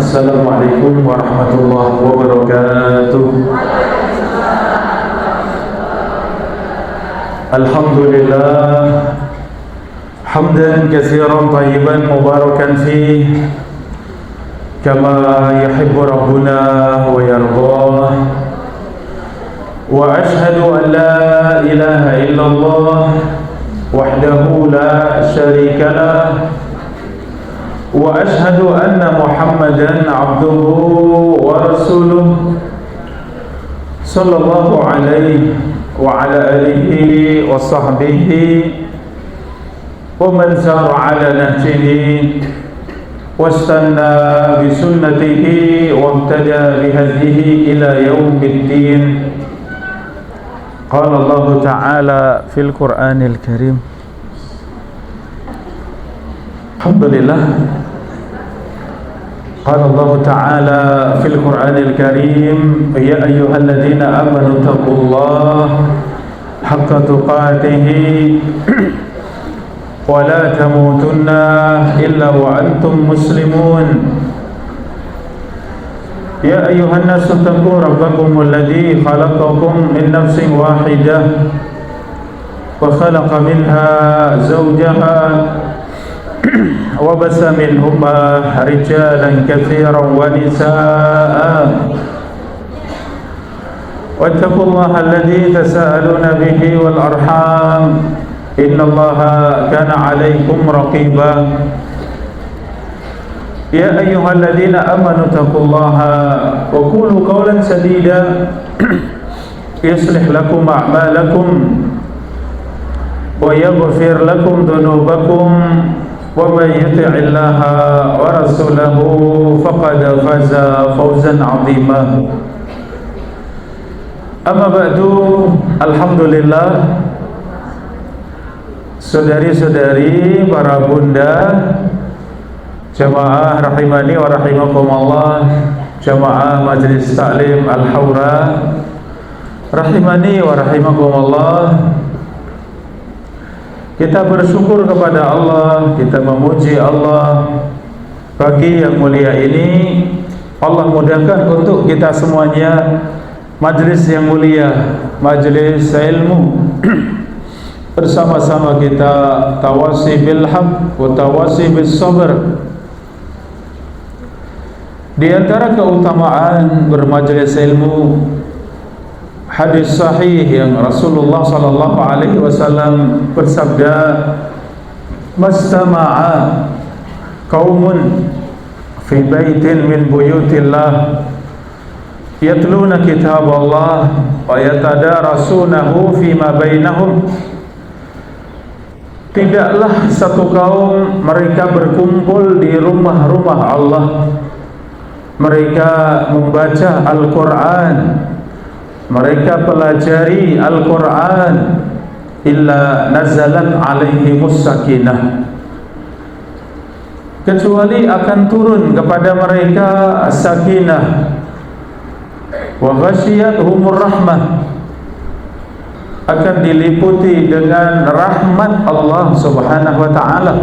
Assalamualaikum warahmatullahi wabarakatuh. Alhamdulillah hamdan katsiran tayyiban mubarakan fih kama yuhibbu rabbuna wa yardah. Wa ashhadu an la ilaha illallah wahdahu la syarika lah. Wa ashhadu anna Muhammadan abduhu wa rasuluh sallallahu alaihi wa ala alihi wa sahbihi wa man sara ala nahjihi wastanna bi sunnatihi wa ihtada bi hadihi ila yaumiddin. Qala Allah Ta'ala fil Qur'anil Karim. Alhamdulillah. Qala Allah Ta'ala fil Qur'anil Karim, ya ayyuhalladzina amanu taqullaha haqqa tuqatih wa la tamutunna illa wa antum muslimun. Ya ayyuhan nasu taqu rabbakum alladzi khalaqakum min nafsin wahidah wa khalaqa minha zawjaha wa basa minhuma rijalan katsiran wa nisaa. Wattaqullaha alladzi tasaaluna bihi wal arham innallaha kana 'alaykum raqiba. Ya ayyuhalladzina amanu taqullaha wa qulu qawlan sadida yuslih lakum a'malakum wa yaghfir lakum dhunubakum wa may yuti'illaha wa rasulahu faqad faza fawzan 'azima. Amma ba'du, alhamdulillah, saudari-saudari, para bunda, jamaah rahimani wa rahimakumullah, jamaah Majlis Taklim Al-Hawra rahimani wa rahimakumullah. Kita bersyukur kepada Allah, kita memuji Allah. Pagi yang mulia ini Allah mudahkan untuk kita semuanya majlis yang mulia, majlis ilmu. Bersama-sama kita tawasi bil haq wa tawasi bis sabr. Di antara keutamaan bermajlis ilmu, hadis sahih yang Rasulullah sallallahu alaihi wasallam bersabda, "Mastama'a qaumun fi baitin min buyutillah yatluna kitaballah wa yatadarasunahu fima bainahum." Tidaklah satu kaum mereka berkumpul di rumah-rumah Allah, mereka membaca Al-Quran, mereka pelajari Al-Quran, illa nazalat alaihimus sakinah, kecuali akan turun kepada mereka sakinah, wa ghasyiyatuhumur rahmah, akan diliputi dengan rahmat Allah Subhanahu wa ta'ala,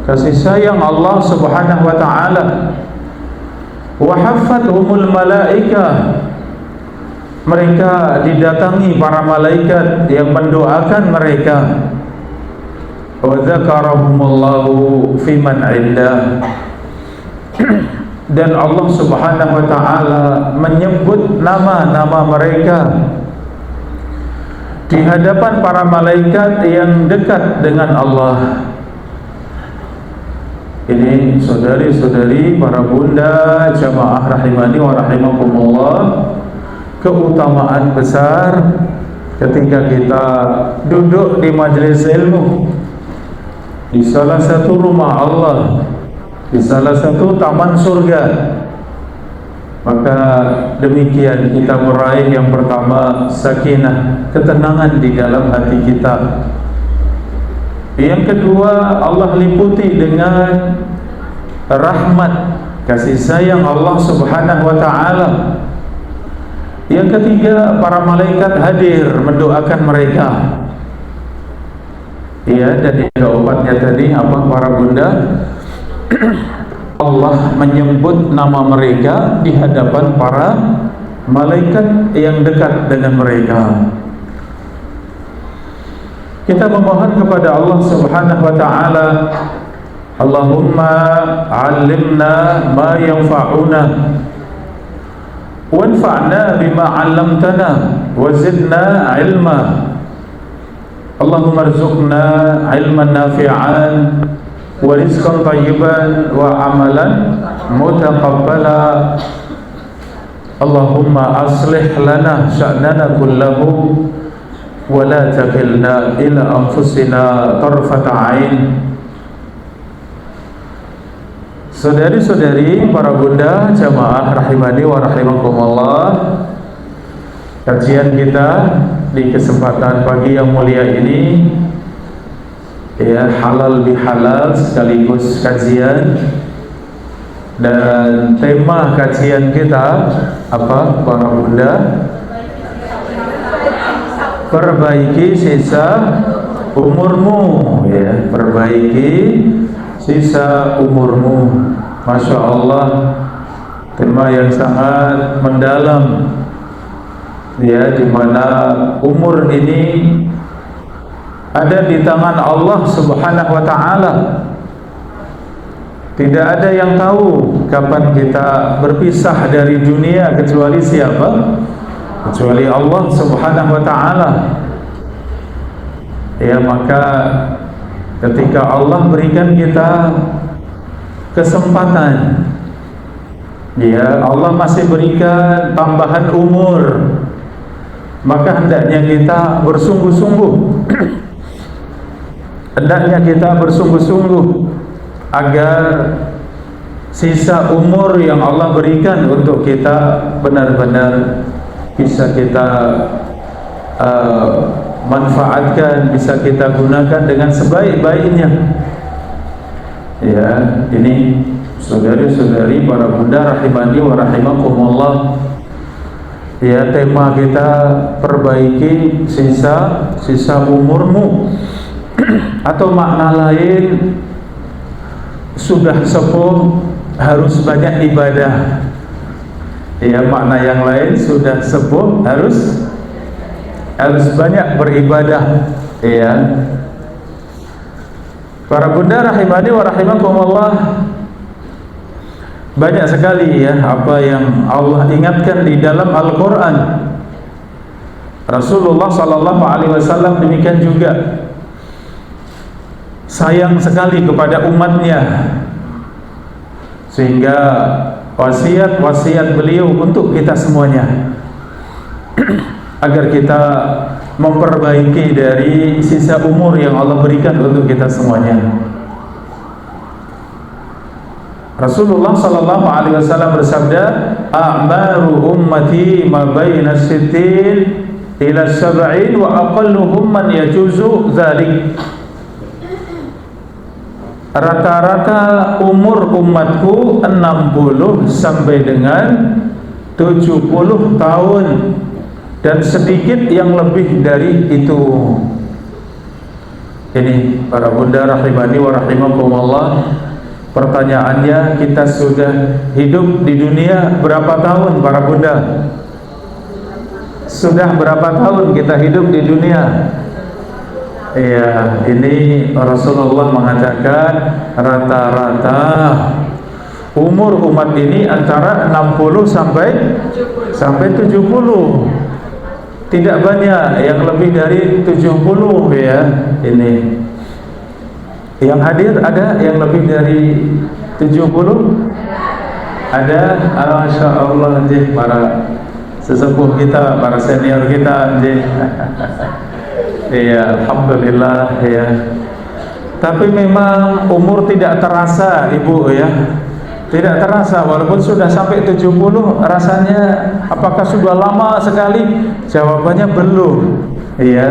kasih sayang Allah Subhanahu wa ta'ala. Wa haffathumul malaikah, mereka didatangi para malaikat yang mendoakan mereka. Wa dzakarahumullahu fiman 'indah, dan Allah Subhanahu wa ta'ala menyebut nama-nama mereka di hadapan para malaikat yang dekat dengan Allah. Ini saudari-saudari, para bunda, jamaah rahimani wa rahimakumullah, keutamaan besar ketika kita duduk di majelis ilmu, di salah satu rumah Allah, di salah satu taman surga. Maka demikian kita meraih yang pertama sakinah, ketenangan di dalam hati kita. Yang kedua, Allah liputi dengan rahmat, kasih sayang Allah Subhanahu wa ta'ala. Yang ketiga, para malaikat hadir mendoakan mereka. Ya, dan jawabannya tadi apa para bunda? Allah menyebut nama mereka di hadapan para malaikat yang dekat dengan mereka. Kita memohon kepada Allah Subhanahu wa taala, Allahumma 'allimna ma yanfa'una wanfa'na bima 'allamtana wa zidna 'ilma. Allahumma arzuqna 'ilman nafi'an wa rizqan thayyiban wa 'amalan mutaqabbala. Allahumma aslih lana sya'nana kullahu wa la takilna ila anfusina tarfata 'ain. Saudari-saudari, para bunda, jamaah rahimani wa rahimakumullah, kajian kita di kesempatan pagi yang mulia ini ya halal bihalal sekaligus kajian. Dan tema kajian kita apa para bunda? Perbaiki sisa umurmu, ya, perbaiki sisa umurmu. Masya Allah, tema yang sangat mendalam, ya, di mana umur ini ada di tangan Allah Subhanahu wa taala. Tidak ada yang tahu kapan kita berpisah dari dunia kecuali siapa? Kecuali Allah Subhanahu wa taala. Ya, maka ketika Allah berikan kita kesempatan, ya, Allah masih berikan tambahan umur, maka hendaknya kita bersungguh-sungguh hendaknya kita bersungguh-sungguh agar sisa umur yang Allah berikan untuk kita benar-benar bisa kita manfaatkan, bisa kita gunakan dengan sebaik-baiknya. Ya, ini saudari-saudari, para bunda rahimani wa rahimakumullah, ya, tema kita perbaiki sisa umurmu. Atau makna lain, sudah sepuh harus banyak ibadah. Ya, makna yang lain, sudah sepuh harus banyak beribadah. Ya, para bunda rahimani wa rahimakumullah, banyak sekali ya apa yang Allah ingatkan di dalam Al-Quran. Rasulullah sallallahu alaihi wasallam demikian juga sayang sekali kepada umatnya, sehingga wasiat beliau untuk kita semuanya agar kita memperbaiki dari sisa umur yang Allah berikan untuk kita semuanya. Rasulullah sallallahu alaihi wasallam bersabda, "A'maru ummati ma baina sittin ila sab'in wa aqalluhum man yajuzu dzalik." Rata-rata umur umatku 60 sampai dengan 70 tahun, dan sedikit yang lebih dari itu. Ini para bunda rahimani wa rahimakumullah, pertanyaannya, kita sudah hidup di dunia berapa tahun para bunda? Sudah berapa tahun kita hidup di dunia? Ya, ini Rasulullah mengatakan rata-rata umur umat ini antara 60 sampai 70. Tidak banyak yang lebih dari 70 ya. Ini yang hadir ada yang lebih dari 70? Ada? Masya Allah, para sesepuh kita, para senior kita. Iya, alhamdulillah ya. Tapi memang umur tidak terasa, Ibu ya. Tidak terasa, walaupun sudah sampai 70, rasanya apakah sudah lama sekali? Jawabannya belum. Iya.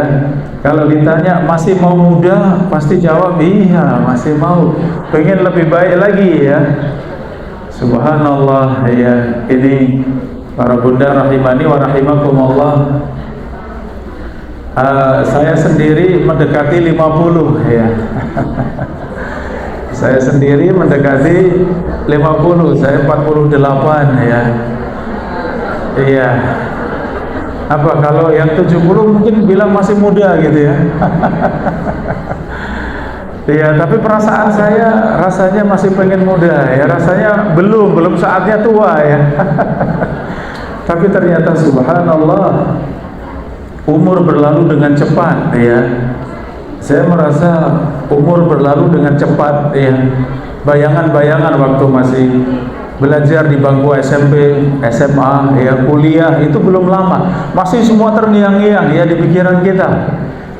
Kalau ditanya masih mau muda, pasti jawab iya, masih mau. Pengen lebih baik lagi ya. Subhanallah ya. Ini para bunda rahimani wa rahimakumullah. Saya sendiri mendekati 50 ya. Saya sendiri mendekati 50, saya 48 ya. Iya. Apa kalau yang 70 mungkin bilang masih muda gitu ya. Iya, tapi perasaan saya rasanya masih pengen muda ya, rasanya belum saatnya tua ya. Tapi ternyata subhanallah, umur berlalu dengan cepat ya. Saya merasa umur berlalu dengan cepat ya. Bayangan-bayangan waktu masih belajar di bangku SMP, SMA ya, kuliah itu belum lama, masih semua terngiang-ngiang ya di pikiran kita.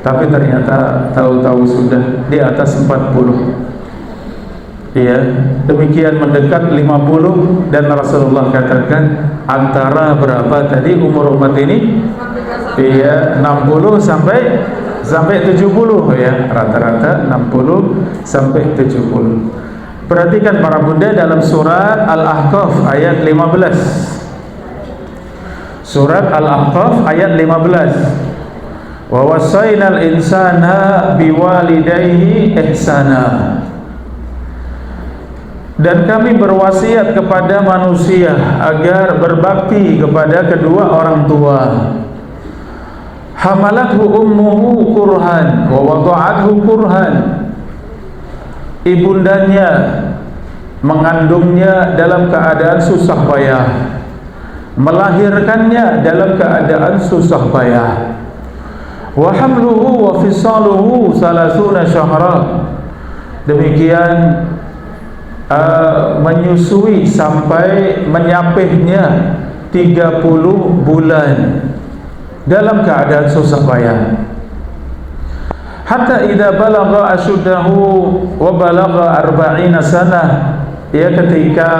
Tapi ternyata tahu-tahu sudah di atas 40. Ya, demikian mendekat 50 dan Rasulullah katakan antara berapa tadi umur umat ini? Iya, 60 sampai 70 ya, rata-rata 60 sampai 70. Perhatikan para bunda dalam surat Al-Ahqaf ayat 15. Surat Al-Ahqaf ayat 15. Wa wasainal insana biwalidayhi ihsana. Dan kami berwasiat kepada manusia agar berbakti kepada kedua orang tua. Hamalathu ummuhu kurhan wa wada'athu kurhan. Ibundanya mengandungnya dalam keadaan susah payah, melahirkannya dalam keadaan susah payah. Wa hamluhu wa fisaluhu 30 syahra. Demikian menyusui sampai menyapihnya 30 bulan dalam keadaan susah payah. Hatta idza balagha ashuddahu wa balagha 40 sanah, ya, ketika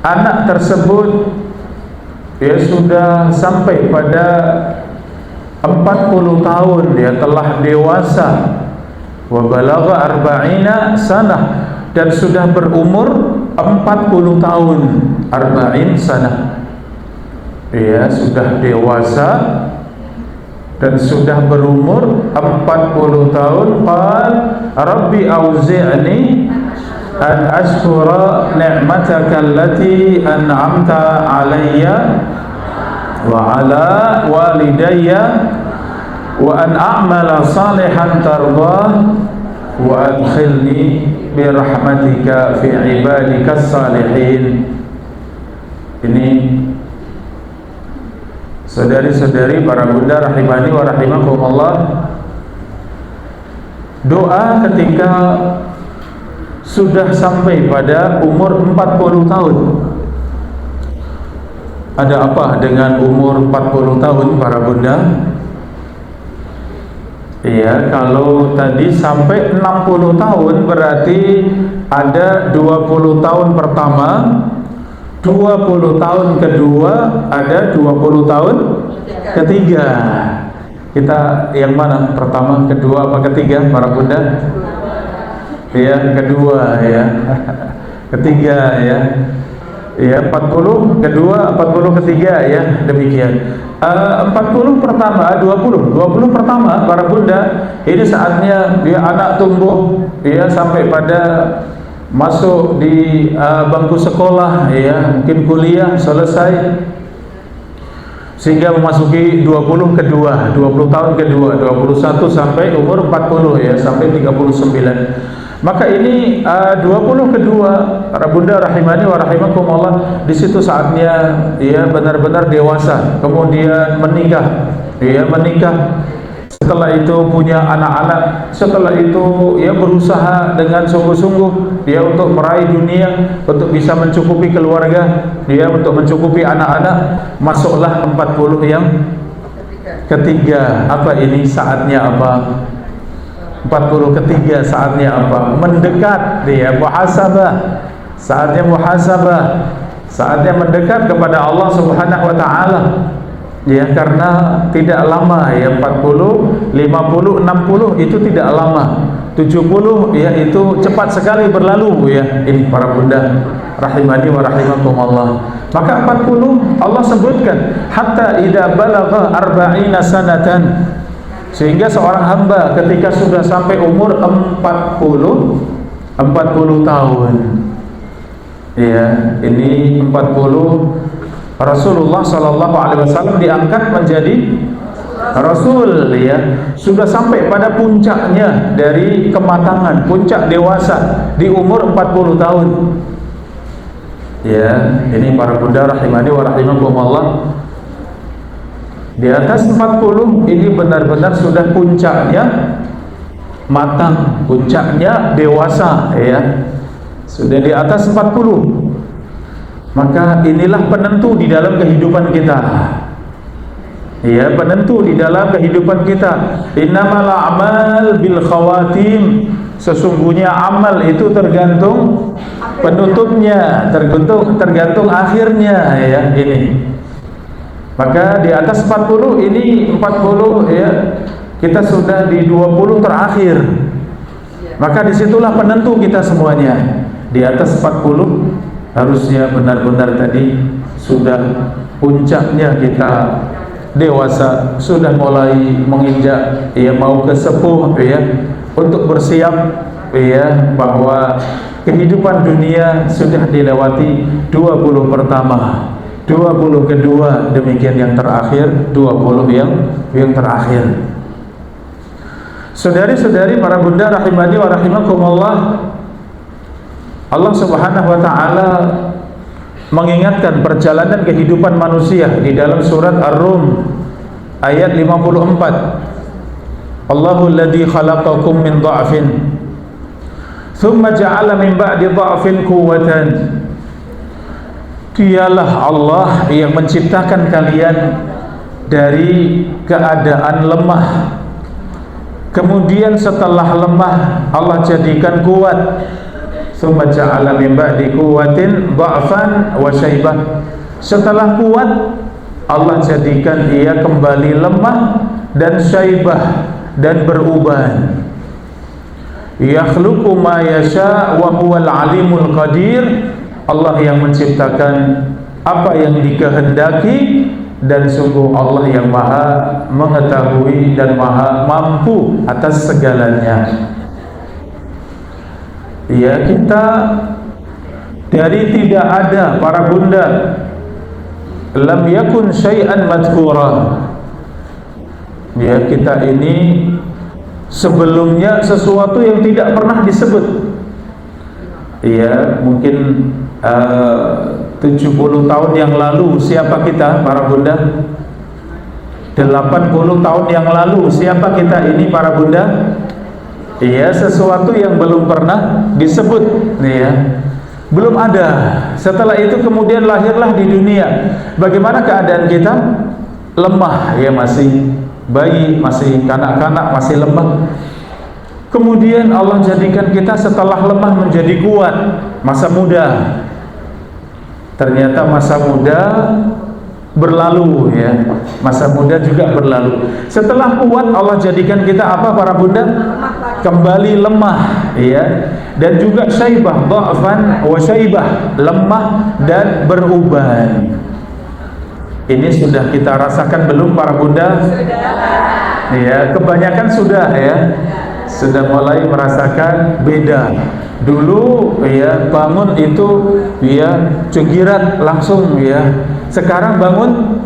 anak tersebut dia sudah sampai pada 40 tahun, dia telah dewasa, wa balagha 40 sanah, dan sudah berumur 40 tahun, 40 sanah, dia sudah dewasa dan sudah berumur 40 tahun. Qal rabbi auzi'ni an ashkura ni'mataka allati an'amta alayya wa ala walidayya wa an a'mala salihan tardah wa adkhilni birahmatika fi ibadikas salihin. Ini saudari-saudari para bunda rahimani wa rahimakumullah, doa ketika sudah sampai pada umur 40 tahun. Ada apa dengan umur 40 tahun para bunda? Iya, kalau tadi sampai 60 tahun berarti ada 20 tahun pertama, 20 tahun kedua, ada 20 tahun ketiga. Kita yang mana? Pertama, kedua, apa ketiga para bunda? Ya, kedua ya. Ketiga ya. Ya, 40 kedua, 40 ketiga ya, demikian. 40 pertama, 20 pertama para bunda, ini saatnya dia anak tumbuh ya sampai pada masuk di bangku sekolah ya, mungkin kuliah selesai sehingga memasuki 20 kedua, 20 tahun kedua, 21 sampai umur 40 ya, sampai 39. Maka ini 20 kedua para bunda rahimani wa rahimakumullah, di situ saatnya ya benar-benar dewasa, kemudian menikah. Ya, menikah. Setelah itu punya anak-anak, setelah itu ya berusaha dengan sungguh-sungguh dia untuk meraih dunia, untuk bisa mencukupi keluarga, dia untuk mencukupi anak-anak. Masuklah 40 yang ketiga. Apa ini saatnya apa? 40 ketiga saatnya apa? Mendekat dia, muhasabah. Saatnya muhasabah, saatnya mendekat kepada Allah Subhanahu wa taala. Ya, karena tidak lama ya, 40, 50, 60 itu tidak lama. 70 ya itu cepat sekali berlalu ya. Ini para bunda rahimani wa rahimakumullah. Maka 40 Allah sebutkan hatta idza balagha 40 sanatan. Sehingga seorang hamba ketika sudah sampai umur 40 tahun, ya, ini 40, Rasulullah Shallallahu Alaihi Wasallam diangkat menjadi Rasul, ya, sudah sampai pada puncaknya dari kematangan, puncak dewasa di umur 40 tahun. Ya, ini para bunda rahimani wa rahimakumullah. Di atas 40 ini benar-benar sudah puncaknya matang, puncaknya dewasa, ya. Sudah di atas 40. Maka inilah penentu di dalam kehidupan kita. Ya, penentu di dalam kehidupan kita. Innamal a'mal bil khawatim. Sesungguhnya amal itu tergantung penutupnya, tergantung akhirnya, ya, ini. Maka di atas 40 ini 40, ya, kita sudah di 20 terakhir. Maka disitulah penentu kita semuanya. Di atas 40 harusnya benar-benar tadi sudah puncaknya kita dewasa, sudah mulai menginjak, ya, mau ke sepuh, ya, untuk bersiap, ya, bahwa kehidupan dunia sudah dilewati 20 pertama, 20 kedua, demikian yang terakhir, 20 yang terakhir. Saudari-saudari para bunda rahimani wa rahimakumullah, Allah Subhanahu wa taala mengingatkan perjalanan kehidupan manusia di dalam surat Ar-Rum ayat 54. Allahul ladzi khalaqakum min dha'fin thumma ja'ala min ba'di dha'fin quwwatan. Dialah Allah yang menciptakan kalian dari keadaan lemah, kemudian setelah lemah Allah jadikan kuat. Tsumma ja'ala min ba'di quwwatin dha'fan wa syaibah. Setelah kuat Allah jadikan ia kembali lemah dan syaibah dan beruban. Yakhluqu ma yasha wa huwal alimul qadir. Allah yang menciptakan apa yang dikehendaki, dan sungguh Allah yang maha mengetahui dan maha mampu atas segalanya. Ya, kita dari tidak ada para bunda, lam yakun syai'an madhkura. Ya, kita ini sebelumnya sesuatu yang tidak pernah disebut. Ya, mungkin 70 tahun yang lalu siapa kita para bunda? 80 tahun yang lalu siapa kita ini para bunda? Iya, sesuatu yang belum pernah disebut, ya, belum ada. Setelah itu kemudian lahirlah di dunia. Bagaimana keadaan kita? Lemah, ya, masih bayi, masih kanak-kanak, masih lemah. Kemudian Allah jadikan kita setelah lemah menjadi kuat, masa muda. Ternyata masa muda berlalu, ya, masa muda juga berlalu. Setelah kuat Allah jadikan kita apa para bunda? Kembali lemah, ya, dan juga syaibah, dha'fan wa syaibah, lemah dan beruban. Ini sudah kita rasakan belum para bunda? Sudah. Ya, kebanyakan sudah, ya, sudah mulai merasakan beda. Dulu, ya, bangun itu, ya, cegirat langsung, ya. Sekarang bangun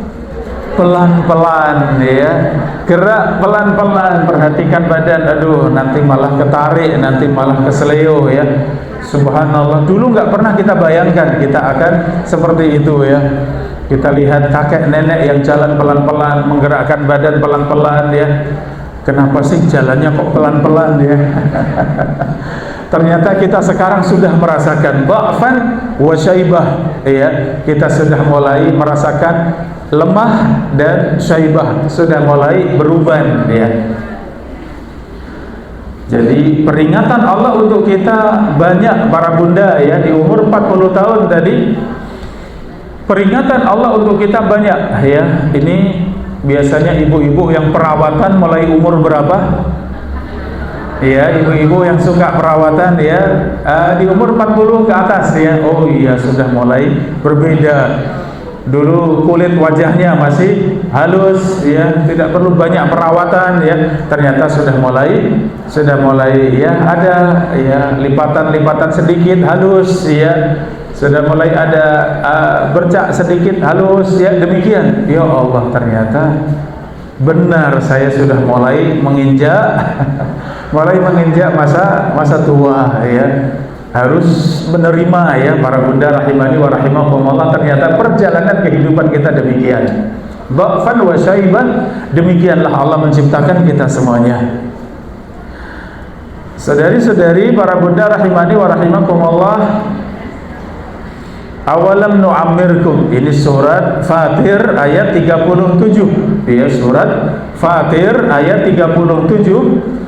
pelan-pelan, ya, gerak pelan-pelan, perhatikan badan. Aduh, nanti malah ketarik, nanti malah keseleo, ya. Subhanallah, dulu nggak pernah kita bayangkan kita akan seperti itu, ya. Kita lihat kakek nenek yang jalan pelan-pelan, menggerakkan badan pelan-pelan, ya. Kenapa sih jalannya kok pelan-pelan, ya? Ternyata kita sekarang sudah merasakan dha'fan wa syaibah, ya. Kita sudah mulai merasakan lemah dan syaibah, sudah mulai beruban, ya. Jadi peringatan Allah untuk kita banyak para bunda, ya, di umur 40 tahun tadi. Peringatan Allah untuk kita banyak, ya. Ini biasanya ibu-ibu yang perawatan mulai umur berapa? Ya, ibu-ibu yang suka perawatan, ya, di umur 40 ke atas, ya. Oh iya, sudah mulai berbeda. dulu kulit wajahnya masih halus ya, tidak perlu banyak perawatan ya, ternyata sudah mulai ya ada ya lipatan-lipatan sedikit halus ya, sudah mulai ada bercak sedikit halus ya, demikian. Ya Allah, ternyata benar saya sudah mulai menginjak masa tua ya. Harus menerima ya para bunda rahimani wa rahimakumullah, ternyata perjalanan kehidupan kita demikian. Dha'fan wa syaiban, demikianlah Allah menciptakan kita semuanya. Saudari-saudari para bunda rahimani wa rahimakumullah, awalam nu'ammirkum, ini surat Fatir ayat 37 ya, surat Fatir ayat 37.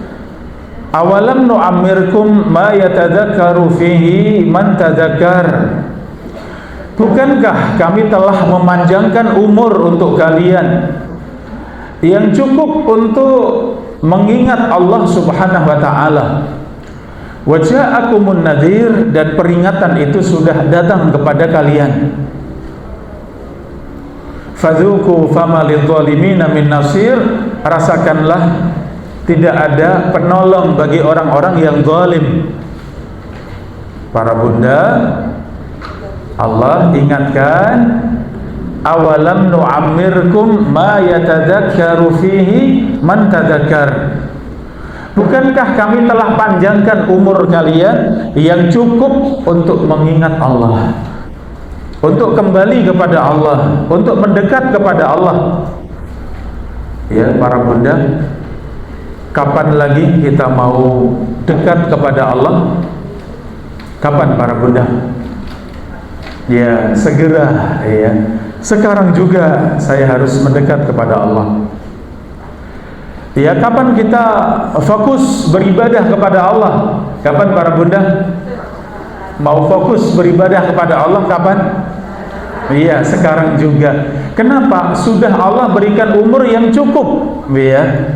Awalam nu'ammirkum ma yatadzakkaru fihi man tadzakkar. Bukankah kami telah memanjangkan umur untuk kalian yang cukup untuk mengingat Allah Subhanahu wa taala. Wa ja'akumun nadhir, dan peringatan itu sudah datang kepada kalian. Fadzuqu fama lidzalimina min nasir, rasakanlah tidak ada penolong bagi orang-orang yang zalim. Para bunda, Allah ingatkan, awalam nu'ammirkum ma yatadzakkaru fihi man tadzakkar. Bukankah kami telah panjangkan umur kalian yang cukup untuk mengingat Allah, untuk kembali kepada Allah, untuk mendekat kepada Allah. Ya para bunda, kapan lagi kita mau dekat kepada Allah? Kapan para bunda? Ya segera ya. Sekarang juga saya harus mendekat kepada Allah. Ya kapan kita fokus beribadah kepada Allah? Kapan para bunda? Mau fokus beribadah kepada Allah kapan? Iya, sekarang juga. Kenapa? Sudah Allah berikan umur yang cukup, ya.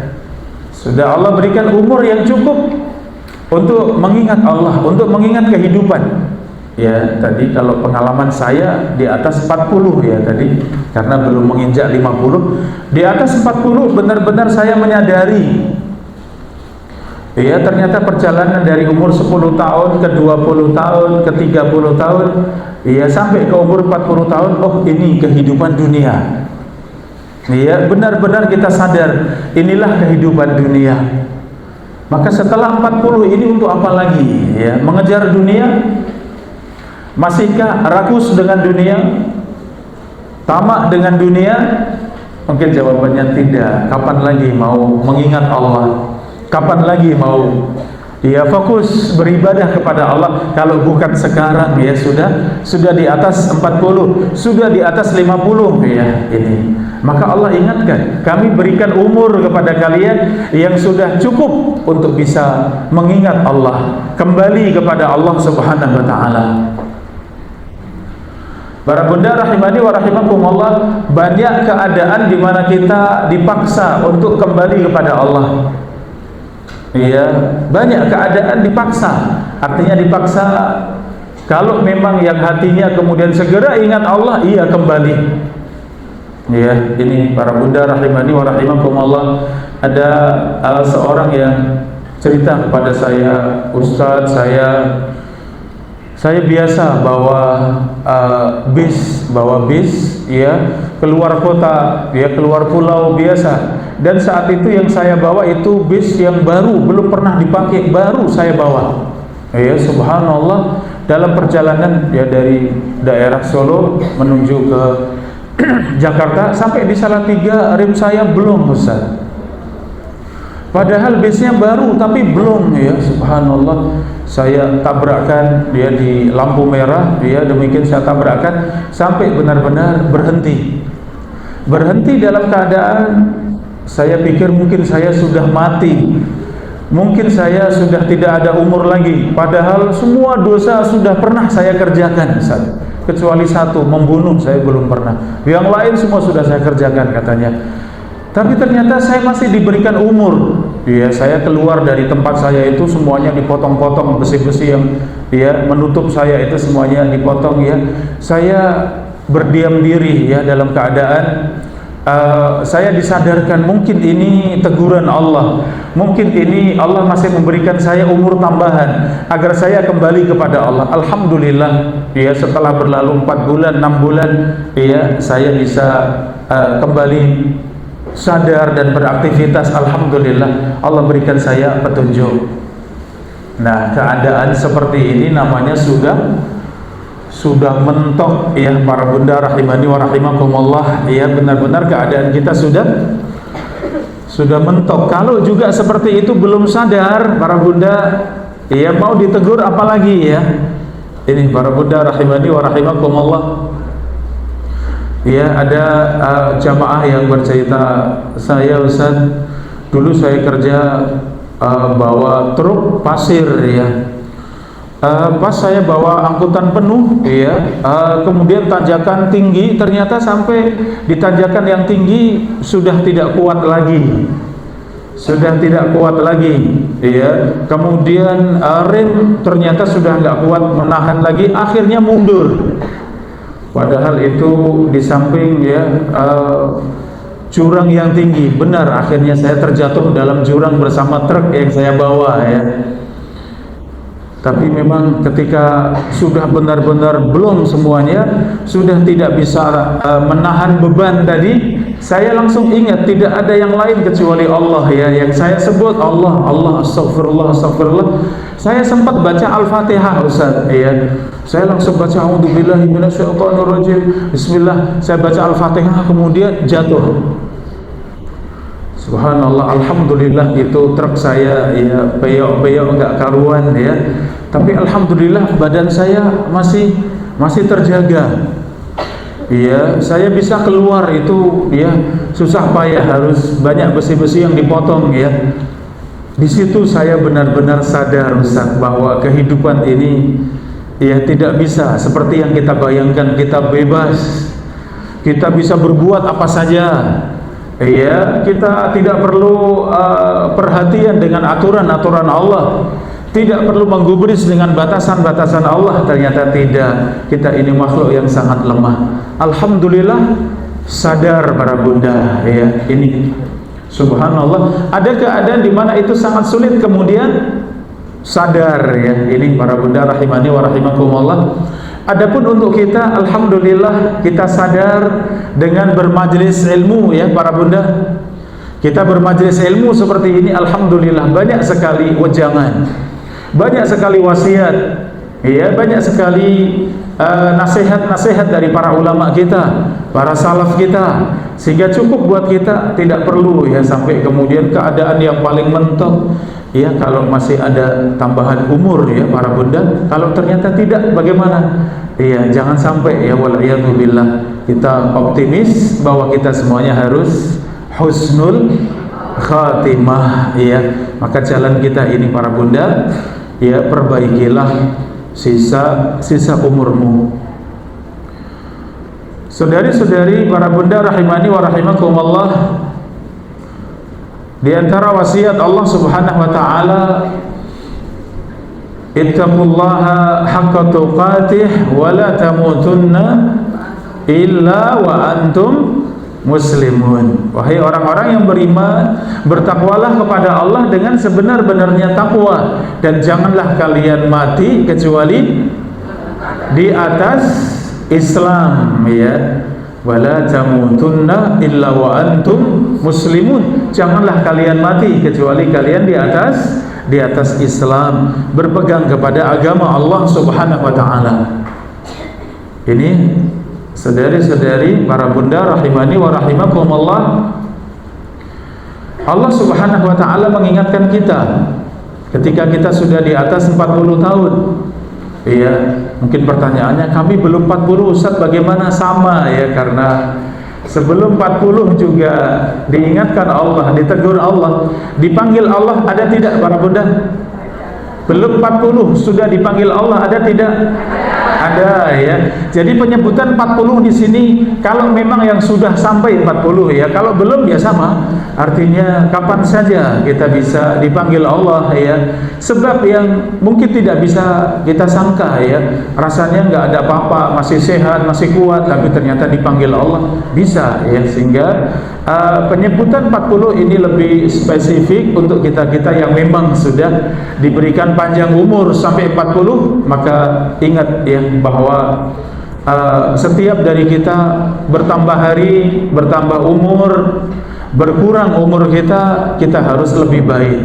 Sudah Allah berikan umur yang cukup untuk mengingat Allah, untuk mengingat kehidupan. Ya, tadi kalau pengalaman saya di atas 40 ya tadi, karena belum menginjak 50. Di atas 40 benar-benar saya menyadari, ya ternyata perjalanan dari umur 10 tahun ke 20 tahun ke 30 tahun, ya sampai ke umur 40 tahun, oh ini kehidupan dunia. Ya, benar-benar kita sadar inilah kehidupan dunia. Maka setelah 40 ini untuk apa lagi? Ya, mengejar dunia? Masihkah rakus dengan dunia? Tamak dengan dunia? Mungkin jawabannya tidak. Kapan lagi mau mengingat Allah? Kapan lagi mau fokus beribadah kepada Allah kalau bukan sekarang? Ya sudah di atas 40, sudah di atas 50 ya ini. Maka Allah ingatkan, kami berikan umur kepada kalian yang sudah cukup untuk bisa mengingat Allah, kembali kepada Allah Subhanahu wa taala. Para bunda rahimani wa rahimakumullah, banyak keadaan di mana kita dipaksa untuk kembali kepada Allah. Iya, banyak keadaan dipaksa. Artinya dipaksa kalau memang yang hatinya kemudian segera ingat Allah, iya kembali. Ya, ini para bunda rahimani wa rahimakumullah, ada seorang yang cerita kepada saya, Ustaz, saya biasa bawa bis ya keluar kota, ya keluar pulau biasa. Dan saat itu yang saya bawa itu bis yang baru, belum pernah dipakai, baru saya bawa. Ya subhanallah, dalam perjalanan ya dari daerah Solo menuju ke Jakarta, sampai di Salatiga rem saya belum, Ustaz. Padahal bisnya baru tapi belum, ya subhanallah. Saya tabrakkan dia di lampu merah, dia demikian saya tabrakkan sampai benar-benar berhenti dalam keadaan saya pikir mungkin saya sudah mati, mungkin saya sudah tidak ada umur lagi. Padahal semua dosa sudah pernah saya kerjakan, Ustaz. Kecuali satu, membunuh saya belum pernah. Yang lain semua sudah saya kerjakan katanya. Tapi ternyata saya masih diberikan umur. Ya, saya keluar dari tempat saya itu semuanya dipotong-potong, besi-besi yang ya menutup saya itu semuanya dipotong ya. Saya berdiam diri ya dalam keadaan saya disadarkan mungkin ini teguran Allah, mungkin ini Allah masih memberikan saya umur tambahan agar saya kembali kepada Allah. Alhamdulillah ya, setelah berlalu 4 bulan 6 bulan ya, saya bisa kembali sadar dan beraktivitas. Alhamdulillah Allah berikan saya petunjuk. Nah, keadaan seperti ini namanya sudah mentok ya para bunda rahimani wa rahimakumullah ya, benar-benar keadaan kita sudah mentok. Kalau juga seperti itu belum sadar para bunda ya, mau ditegur apalagi ya. Ini para bunda rahimani wa rahimakumullah ya, ada jamaah yang bercerita, saya Ustaz, dulu saya kerja bawa truk pasir ya. Pas saya bawa angkutan penuh ya, kemudian tanjakan tinggi, ternyata sampai di tanjakan yang tinggi sudah tidak kuat lagi ya. Kemudian rem ternyata sudah nggak kuat menahan lagi, akhirnya mundur, padahal itu di samping ya jurang yang tinggi. Benar, akhirnya saya terjatuh dalam jurang bersama truk yang saya bawa ya. Tapi memang ketika sudah benar-benar belum semuanya, sudah tidak bisa menahan beban tadi, saya langsung ingat tidak ada yang lain kecuali Allah ya, yang saya sebut Allah, astagfirullah, astagfirullah. Saya sempat baca Al-Fatihah Ustaz ya. Saya langsung baca a'udzubillahi minasyaitonirrajim, bismillah. Saya baca Al-Fatihah kemudian jatuh. Subhanallah, alhamdulillah itu truk saya ya beyok-beyok enggak karuan ya. Tapi alhamdulillah badan saya masih terjaga. Iya, saya bisa keluar itu ya susah payah, harus banyak besi-besi yang dipotong ya. Di situ saya benar-benar sadar Ustaz bahwa kehidupan ini ya tidak bisa seperti yang kita bayangkan. Kita bebas, kita bisa berbuat apa saja. Iya, kita tidak perlu perhatian dengan aturan-aturan Allah, tidak perlu menggubris dengan batasan-batasan Allah. Ternyata tidak, kita ini makhluk yang sangat lemah. Alhamdulillah sadar para bunda ya, ini subhanallah. Ada keadaan di mana itu sangat sulit kemudian sadar ya. Ini para bunda rahimani wa rahimakumullah. Adapun untuk kita, alhamdulillah kita sadar dengan bermajlis ilmu ya para bunda. Kita bermajlis ilmu seperti ini, alhamdulillah banyak sekali wejangan, banyak sekali wasiat ya, banyak sekali nasihat-nasihat dari para ulama kita, para salaf kita, sehingga cukup buat kita, tidak perlu ya sampai kemudian keadaan yang paling mentok ya. Kalau masih ada tambahan umur ya para bunda, kalau ternyata tidak bagaimana? Iya, jangan sampai ya, waliyadzubillah. Kita optimis bahwa kita semuanya harus husnul khatimah ya. Maka jalan kita ini para bunda ya, perbaikilah sisa umurmu. Saudari-saudari para bunda rahimani wa rahimakumullah, di antara wasiat Allah Subhanahu wa taala, ittaqullaha haqqa tuqatih wa la tamutunna illa wa antum muslimun. Wahai orang-orang yang beriman, bertakwalah kepada Allah dengan sebenar-benarnya takwa, dan janganlah kalian mati kecuali di atas Islam ya. Wala tamutunna illa wa antum muslimun. Janganlah kalian mati kecuali kalian di atas Islam, berpegang kepada agama Allah Subhanahu wa taala. Ini saudari-saudari para bunda rahimani wa rahimakumullah, Allah Subhanahu wa taala mengingatkan kita ketika kita sudah di atas 40 tahun. Iya, mungkin pertanyaannya, kami belum 40 Ustaz, bagaimana? Sama ya, karena sebelum 40 juga diingatkan Allah, ditegur Allah, dipanggil Allah, ada tidak para bunda? Belum 40 sudah dipanggil Allah, ada tidak? Ada. ada ya. Jadi penyebutan 40 di sini kalau memang yang sudah sampai 40 ya, kalau belum ya sama. Artinya kapan saja kita bisa dipanggil Allah ya. Sebab yang mungkin tidak bisa kita sangka ya, rasanya nggak ada apa-apa, masih sehat, masih kuat, tapi ternyata dipanggil Allah bisa ya. Sehingga penyebutan 40 ini lebih spesifik untuk kita-kita yang memang sudah diberikan panjang umur sampai 40. Maka ingat ya bahwa setiap dari kita bertambah hari, bertambah umur, berkurang umur kita harus lebih baik.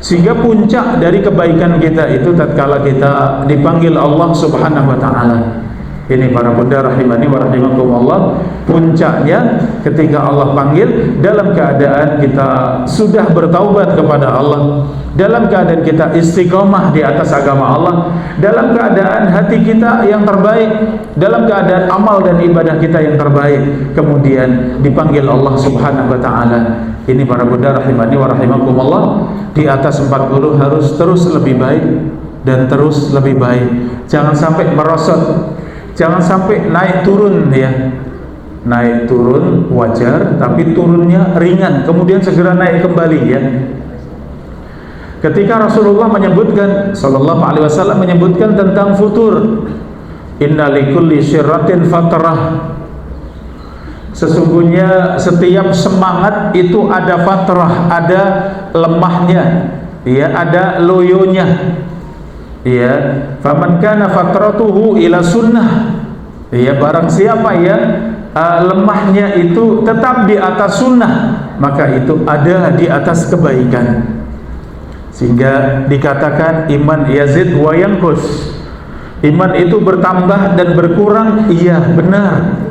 Sehingga puncak dari kebaikan kita itu tatkala kita dipanggil Allah Subhanahu wa taala. Ini para bunda rahimani wa rahimakumullah, puncaknya ketika Allah panggil dalam keadaan kita sudah bertaubat kepada Allah, dalam keadaan kita istiqomah di atas agama Allah, dalam keadaan hati kita yang terbaik, dalam keadaan amal dan ibadah kita yang terbaik, kemudian dipanggil Allah Subhanahu wa taala. Ini para bunda rahimani wa rahimakumullah, di atas 40 harus terus lebih baik dan terus lebih baik. Jangan sampai merosot, jangan sampai naik turun ya. Naik turun wajar, tapi turunnya ringan, kemudian segera naik kembali ya. Ketika Rasulullah menyebutkan, sallallahu alaihi wasallam menyebutkan tentang futur, inna likulli syirratin fatrah. Sesungguhnya setiap semangat itu ada fatrah, ada lemahnya, ya, ada loyonya. Ya, faman kana fatratuhu ila sunnah. Ya, barang siapa yang lemahnya itu tetap di atas sunnah, maka itu ada di atas kebaikan. Sehingga dikatakan iman yazid wa yanqus. Iman itu bertambah dan berkurang, iya benar.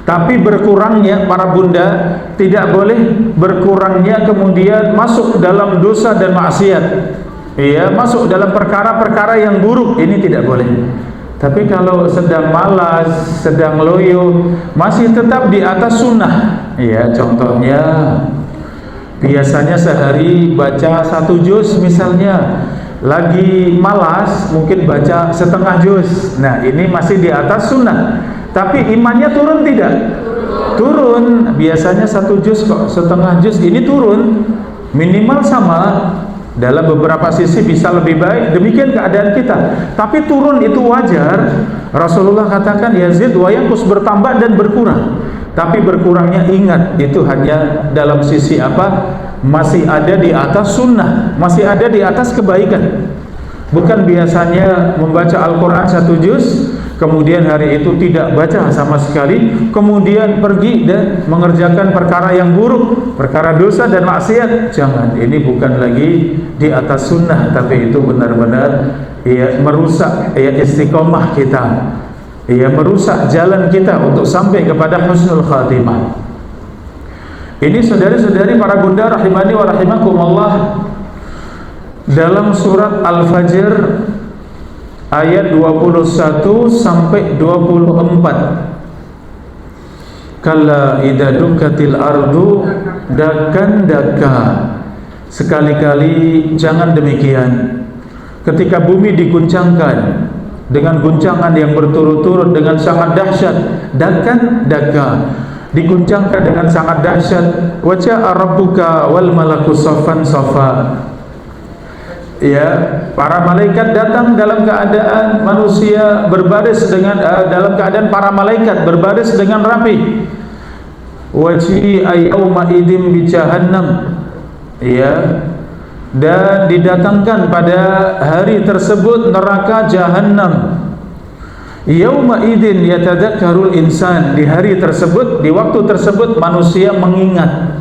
Tapi berkurangnya para bunda tidak boleh berkurangnya kemudian masuk dalam dosa dan maksiat. Iya, masuk dalam perkara-perkara yang buruk, ini tidak boleh. Tapi kalau sedang malas, sedang loyo, masih tetap di atas sunnah. Iya, contohnya biasanya sehari baca 1 juz misalnya, lagi malas mungkin baca setengah juz. Nah, ini masih di atas sunnah. Tapi imannya turun tidak? Turun. Biasanya 1 juz kok, setengah juz, ini turun. Minimal sama. Dalam beberapa sisi bisa lebih baik. Demikian keadaan kita. Tapi turun itu wajar. Rasulullah katakan yazid wa yanqus, bertambah dan berkurang. Tapi berkurangnya ingat, itu hanya dalam sisi apa? Masih ada di atas sunnah, masih ada di atas kebaikan. Bukan biasanya membaca Al-Quran 1 juz, kemudian hari itu tidak baca sama sekali, kemudian pergi dan mengerjakan perkara yang buruk, perkara dosa dan maksiat. Jangan, ini bukan lagi di atas sunnah, tapi itu benar-benar ya merusak ya istiqomah kita, ya merusak jalan kita untuk sampai kepada husnul khatimah. Ini saudari-saudari para bunda rahimani wa rahimakumullah, dalam surat Al-Fajr ayat 21 sampai 24. Kalla idza dukkatil ardu dakkan dakka. Sekali-kali jangan demikian. Ketika bumi diguncangkan dengan guncangan yang berturut-turut dengan sangat dahsyat, dakkan dakka, diguncangkan dengan sangat dahsyat. Wa ja'a rabbuka wal malaku saffan saffa. Ya, para malaikat datang dalam keadaan manusia berbaris dengan dalam keadaan para malaikat berbaris dengan rapi. Waji'a yauma idzin bi jahannam. Ya, dan didatangkan pada hari tersebut neraka jahannam. Yauma idzin yatadzakkarul insan, di hari tersebut, di waktu tersebut manusia mengingat.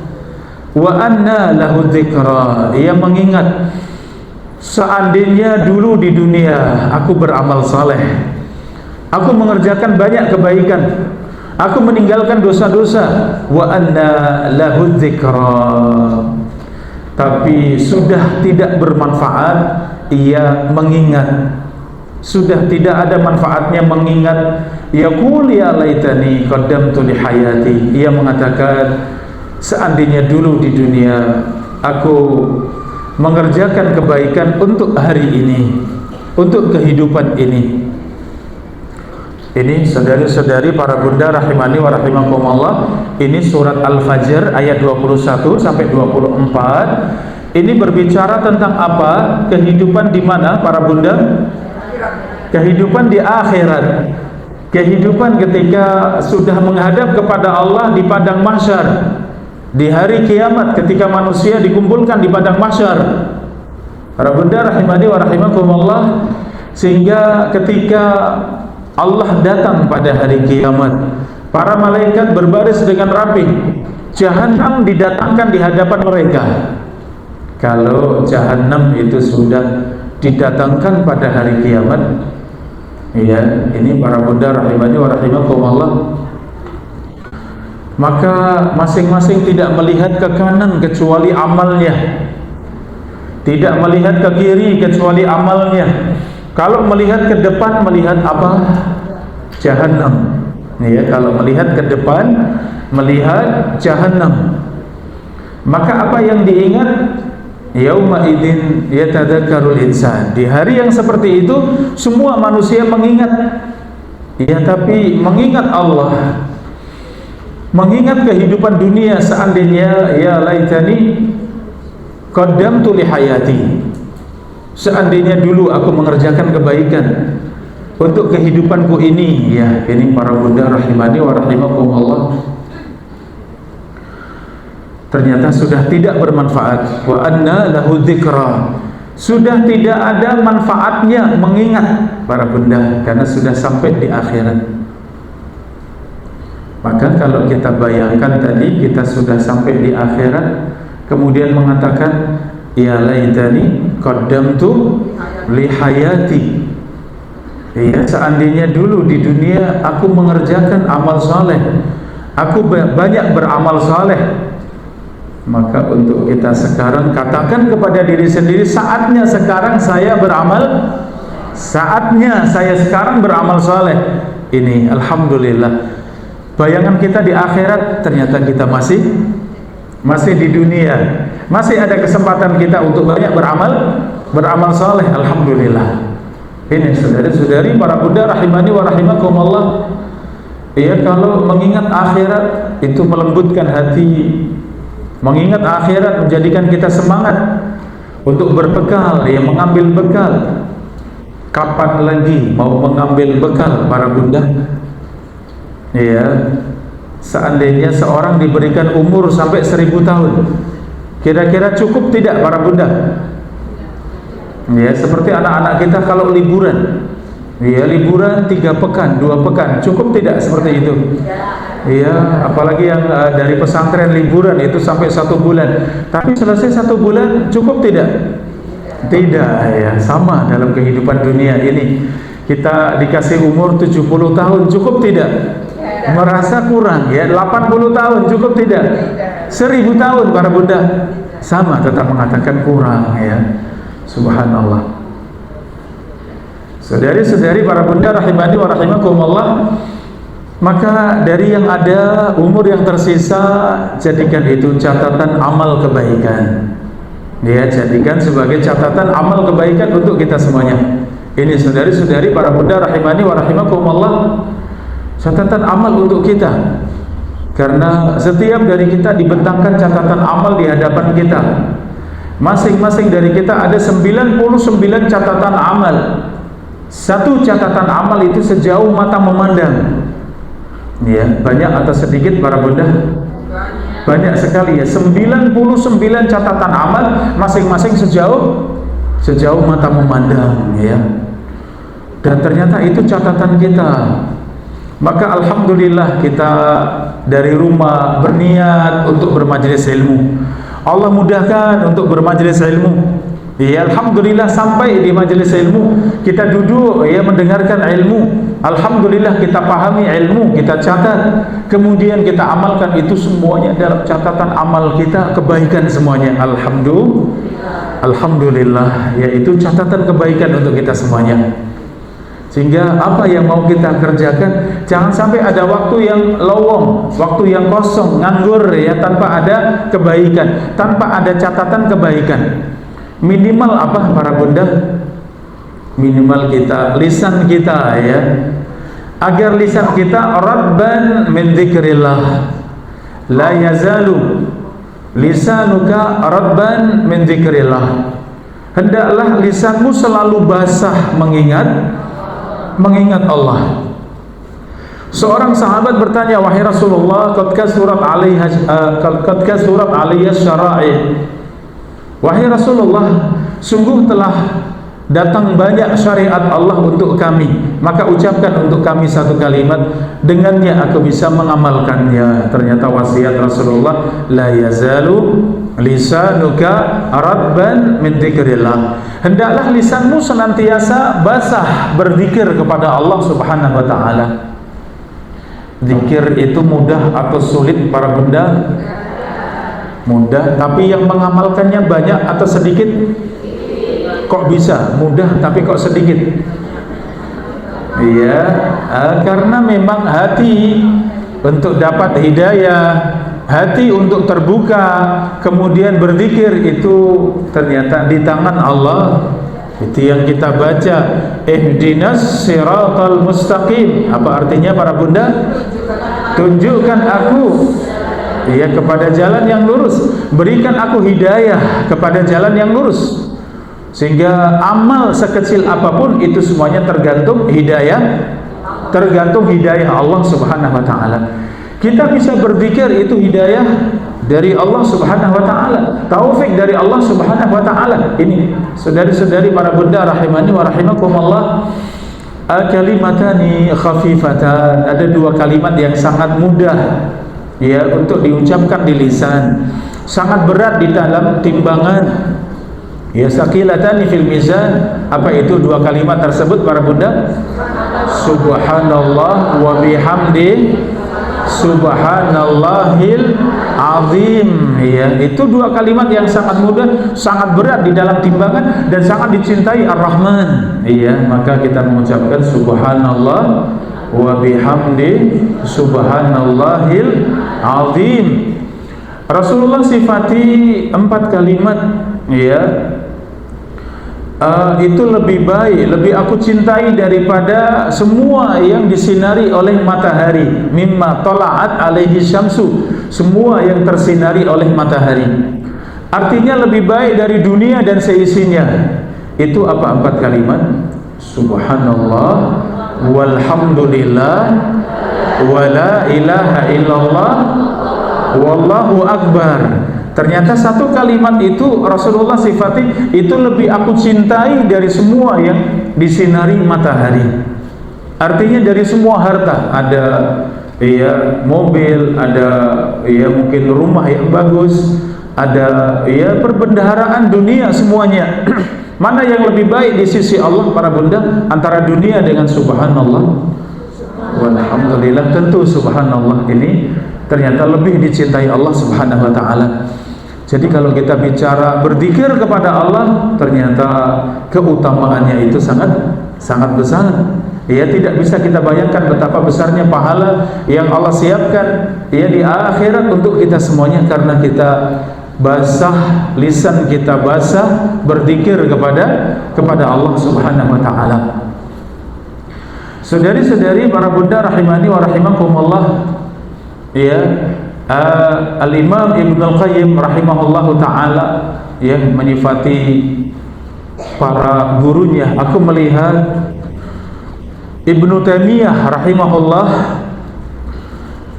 Wa anna lahu dzikra, ia mengingat, seandainya dulu di dunia aku beramal saleh, aku mengerjakan banyak kebaikan, aku meninggalkan dosa-dosa. Wa anna lahu dzikra, tapi sudah tidak bermanfaat ia mengingat, sudah tidak ada manfaatnya mengingat. Yaqul ya laitani qaddamtu li hayati, ia mengatakan seandainya dulu di dunia aku mengerjakan kebaikan untuk hari ini, untuk kehidupan ini. Ini saudari-saudari para bunda rahimani wa rahimakumullah, ini surat Al-Fajr ayat 21 sampai 24. Ini berbicara tentang apa? Kehidupan di mana para bunda? Kehidupan di akhirat. Kehidupan ketika sudah menghadap kepada Allah di padang mahsyar, di hari kiamat ketika manusia dikumpulkan di padang mahsyar. Para bunda rahimani wa rahimakumullah, sehingga ketika Allah datang pada hari kiamat, para malaikat berbaris dengan rapi, Jahannam didatangkan di hadapan mereka. Kalau Jahannam itu sudah didatangkan pada hari kiamat, ya, ini para bunda rahimani wa rahimakumullah, maka masing-masing tidak melihat ke kanan kecuali amalnya, tidak melihat ke kiri kecuali amalnya. Kalau melihat ke depan, melihat apa? Jahannam. Ya, kalau melihat ke depan, melihat Jahannam. Maka apa yang diingat? Yauma idzin yatadzakkarul insan. Di hari yang seperti itu, semua manusia mengingat. Ya, tapi mengingat Allah, mengingat kehidupan dunia. Seandainya ya laitani qaddamtu li hayati, seandainya dulu aku mengerjakan kebaikan untuk kehidupanku ini. Ya, ini para bunda rahimani wa rahimakumullah, ternyata sudah tidak bermanfaat. Wa anna lahu dzikra, sudah tidak ada manfaatnya mengingat para bunda, karena sudah sampai di akhirat. Maka kalau kita bayangkan tadi kita sudah sampai di akhirat, kemudian mengatakan ya laitani qaddamtu li hayati, ya seandainya dulu di dunia aku mengerjakan amal saleh, aku banyak beramal saleh. Maka untuk kita sekarang katakan kepada diri sendiri, saatnya sekarang saya beramal, saatnya saya sekarang beramal saleh. Ini alhamdulillah. Bayangan kita di akhirat, ternyata kita masih di dunia, masih ada kesempatan kita untuk banyak beramal saleh. Alhamdulillah. Ini saudari-saudari para bunda rahimani wa rahimakumullah, ya, kalau mengingat akhirat itu melembutkan hati. Mengingat akhirat menjadikan kita semangat untuk berbekal, ya, mengambil bekal. Kapan lagi mau mengambil bekal para bunda? Ya, seandainya seorang diberikan umur sampai 1000 tahun, kira-kira cukup tidak para bunda? Ya, seperti anak-anak kita kalau liburan, ya, liburan 3 pekan, 2 pekan, cukup tidak seperti itu? Ya, apalagi yang dari pesantren liburan itu sampai 1 bulan. Tapi selesai 1 bulan cukup tidak? Tidak, ya, sama dalam kehidupan dunia ini. Kita dikasih umur 70 tahun, cukup tidak? Merasa kurang, ya. 80 tahun, cukup tidak? 1000 tahun para bunda, sama, tetap mengatakan kurang, ya. Subhanallah. Saudari-saudari para bunda rahimani wa rahimakumullah, maka dari yang ada umur yang tersisa, jadikan itu catatan amal kebaikan. Ya, jadikan sebagai catatan amal kebaikan untuk kita semuanya. Ini saudari-saudari para bunda rahimani wa rahimakumullah, catatan amal untuk kita. Karena setiap dari kita dibentangkan catatan amal di hadapan kita. Masing-masing dari kita ada 99 catatan amal. Satu catatan amal itu sejauh mata memandang. Ya, banyak atau sedikit para bunda? Banyak sekali, ya. 99 catatan amal, masing-masing sejauh mata memandang, ya. Dan ternyata itu catatan kita. Maka alhamdulillah kita dari rumah berniat untuk bermajelis ilmu. Allah mudahkan untuk bermajelis ilmu. Ya, alhamdulillah sampai di majelis ilmu, kita duduk, ya, mendengarkan ilmu. Alhamdulillah kita pahami ilmu, kita catat, kemudian kita amalkan. Itu semuanya dalam catatan amal kita, kebaikan semuanya. Alhamdulillah, yaitu catatan kebaikan untuk kita semuanya. Sehingga apa yang mau kita kerjakan, jangan sampai ada waktu yang lowong, waktu yang kosong, nganggur, ya, tanpa ada kebaikan, tanpa ada catatan kebaikan. Minimal apa para bunda? Minimal kita, lisan kita, ya, agar lisan kita radban min dzikrillah. La yazalu lisanuka radban min dzikrillah. Hendaklah lisanmu selalu basah mengingat Allah. Seorang sahabat bertanya, wahai Rasulullah, qad kasurat alaiya syara'i. Wahai Rasulullah, sungguh telah datang banyak syariat Allah untuk kami, maka ucapkan untuk kami satu kalimat, dengannya aku bisa mengamalkannya. Ternyata wasiat Rasulullah, la yazalu lisanuka radban min dzikrillah. Hendaklah lisanmu senantiasa basah berzikir kepada Allah Subhanahu wa taala. Zikir itu mudah atau sulit para bunda? Mudah, tapi yang mengamalkannya banyak atau sedikit? Kok bisa mudah tapi kok sedikit? Iya, karena memang hati untuk dapat hidayah, hati untuk terbuka, kemudian berzikir itu ternyata di tangan Allah. Itu yang kita baca, ihdinas siratal mustaqim. Apa artinya para bunda? Tunjukkan aku kepada jalan yang lurus, berikan aku hidayah kepada jalan yang lurus. Sehingga amal sekecil apapun itu semuanya tergantung hidayah Allah Subhanahu wa taala. Kita bisa berzikir itu hidayah dari Allah Subhanahu wa taala, taufik dari Allah Subhanahu wa taala. Ini saudari-saudari para bunda rahimani wa rahimakumullah, kalimatani khafifatan, ada dua kalimat yang sangat mudah untuk diucapkan di lisan, sangat berat di dalam timbangan. Saqilatani fil mizan. Apa itu dua kalimat tersebut para bunda? Subhanallah wa bihamdi subhanallahil azim. Itu dua kalimat yang sangat mudah, sangat berat di dalam timbangan dan sangat dicintai Ar-Rahman. Maka kita mengucapkan subhanallah wa bihamdi subhanallahil azim. Rasulullah sifati 4 kalimat itu lebih baik, lebih aku cintai daripada semua yang disinari oleh matahari. Mimma tala'at alaihi syamsu, semua yang tersinari oleh matahari. Artinya lebih baik dari dunia dan seisinya. Itu apa 4 kalimat? Subhanallah walhamdulillah wala ilaha illallah wallahu akbar. Ternyata satu kalimat itu Rasulullah sifati itu lebih aku cintai dari semua yang disinari matahari. Artinya dari semua harta, ada mobil, ada mungkin rumah yang bagus, ada perbendaharaan dunia semuanya. Mana yang lebih baik di sisi Allah para bunda antara dunia dengan subhanallah walhamdulillah? Tentu subhanallah ini ternyata lebih dicintai Allah Subhanahu wa taala. Jadi kalau kita bicara berzikir kepada Allah, ternyata keutamaannya itu sangat besar. Tidak bisa kita bayangkan betapa besarnya pahala yang Allah siapkan di akhirat untuk kita semuanya, karena kita basah, lisan kita basah berzikir kepada Allah Subhanahu wa taala. Saudari-saudari para bunda rahimani wa rahimakumullah, Al-Imam Ibn Al-Qayyim rahimahullahu ta'ala menyifati para gurunya. Aku melihat Ibn Taimiyah rahimahullah,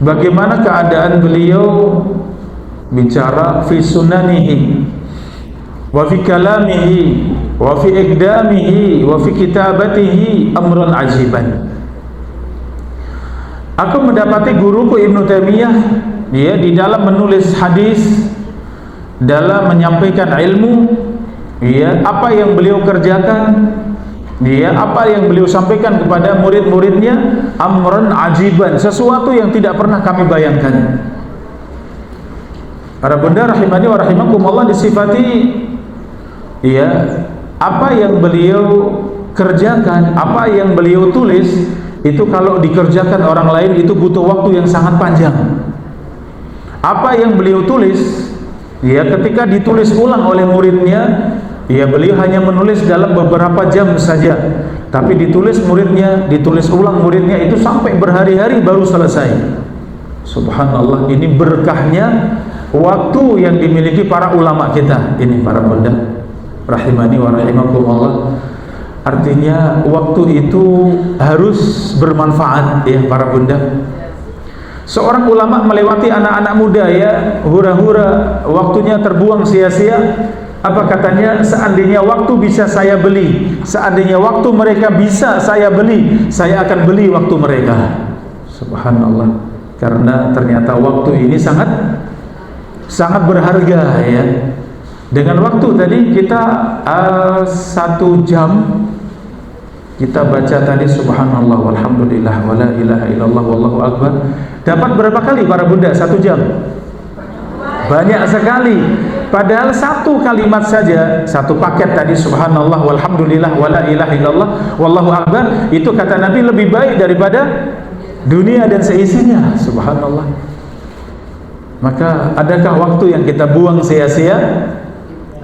bagaimana keadaan beliau bicara fi sunanihi wa fi kalamihi wa fi iqdamihi wa fi kitabatihi amrun ajiban. Aku mendapati guruku Ibn Taimiyah di dalam menulis hadis, dalam menyampaikan ilmu, apa yang beliau kerjakan, apa yang beliau sampaikan kepada murid-muridnya, amrun ajiban, sesuatu yang tidak pernah kami bayangkan. Para bunda rahimani wa rahimakumullah, disifati apa yang beliau kerjakan, apa yang beliau tulis itu kalau dikerjakan orang lain itu butuh waktu yang sangat panjang. Apa yang beliau tulis, ketika ditulis ulang oleh muridnya, beliau hanya menulis dalam beberapa jam saja. tapi ditulis muridnya, ditulis ulang muridnya, itu sampai berhari-hari baru selesai. Subhanallah, ini berkahnya waktu yang dimiliki para ulama kita ini, para bunda rahimani wa rahimakumullah. Artinya waktu itu harus bermanfaat ya para bunda. Seorang ulama melewati anak-anak muda ya, hura-hura, waktunya terbuang sia-sia. Apa katanya? Seandainya waktu bisa saya beli, seandainya waktu mereka bisa saya beli, saya akan beli waktu mereka. Subhanallah. Karena ternyata waktu ini sangat berharga ya. Dengan waktu tadi kita 1 jam kita baca tadi subhanallah walhamdulillah wala ilaha illallah wallahu akbar. Dapat berapa kali para bunda 1 jam? Banyak sekali. Padahal satu kalimat saja, satu paket tadi subhanallah walhamdulillah wala ilaha illallah wallahu akbar, itu kata Nabi lebih baik daripada dunia dan seisinya. Subhanallah. Maka adakah waktu yang kita buang sia-sia?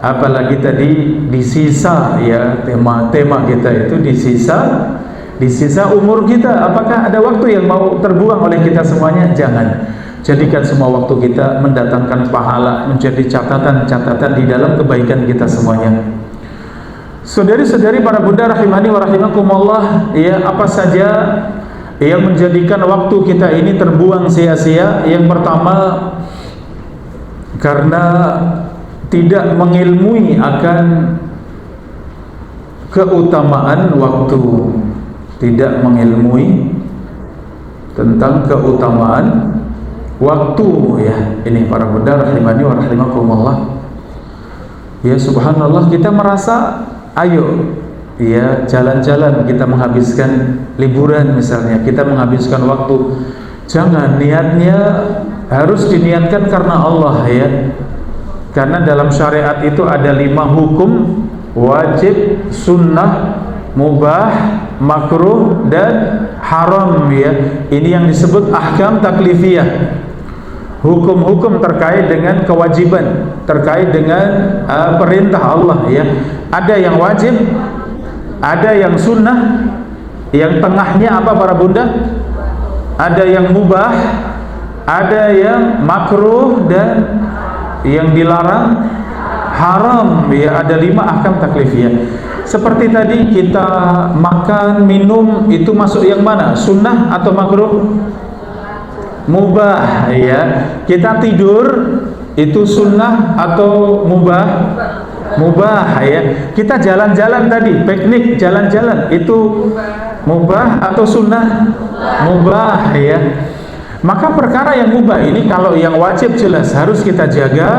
Apalagi tadi di sisa ya, tema kita itu di sisa umur kita. Apakah ada waktu yang mau terbuang oleh kita semuanya? Jangan. Jadikan semua waktu kita mendatangkan pahala, menjadi catatan-catatan di dalam kebaikan kita semuanya. Saudari-saudari para bunda rahimani wa rahimakumullah, ya, apa saja yang menjadikan waktu kita ini terbuang sia-sia? Yang pertama, karena tidak mengilmui akan keutamaan waktu, tidak mengilmui tentang keutamaan waktu ya. Ini para bunda rahimani wa rahimakumullah. Ya subhanallah, kita merasa ayo ya jalan-jalan, kita menghabiskan liburan misalnya, kita menghabiskan waktu. Jangan, niatnya harus diniatkan karena Allah ya. Karena dalam syariat itu ada 5 hukum: wajib, sunnah, mubah, makruh, dan haram ya. Ini yang disebut ahkam taklifiyah. Hukum-hukum terkait dengan kewajiban, terkait dengan perintah Allah ya. Ada yang wajib, ada yang sunnah, yang tengahnya apa para bunda? Ada yang mubah, ada yang makruh, dan yang dilarang haram ya. Ada 5 ahkam taklifiyah. Seperti tadi kita makan, minum, itu masuk yang mana? Sunnah atau makruh? Mubah ya. Kita tidur itu sunnah atau mubah? Mubah ya. Kita jalan-jalan tadi, piknik, jalan-jalan, itu mubah atau sunnah? Mubah ya. Maka perkara yang mubah ini, kalau yang wajib jelas harus kita jaga,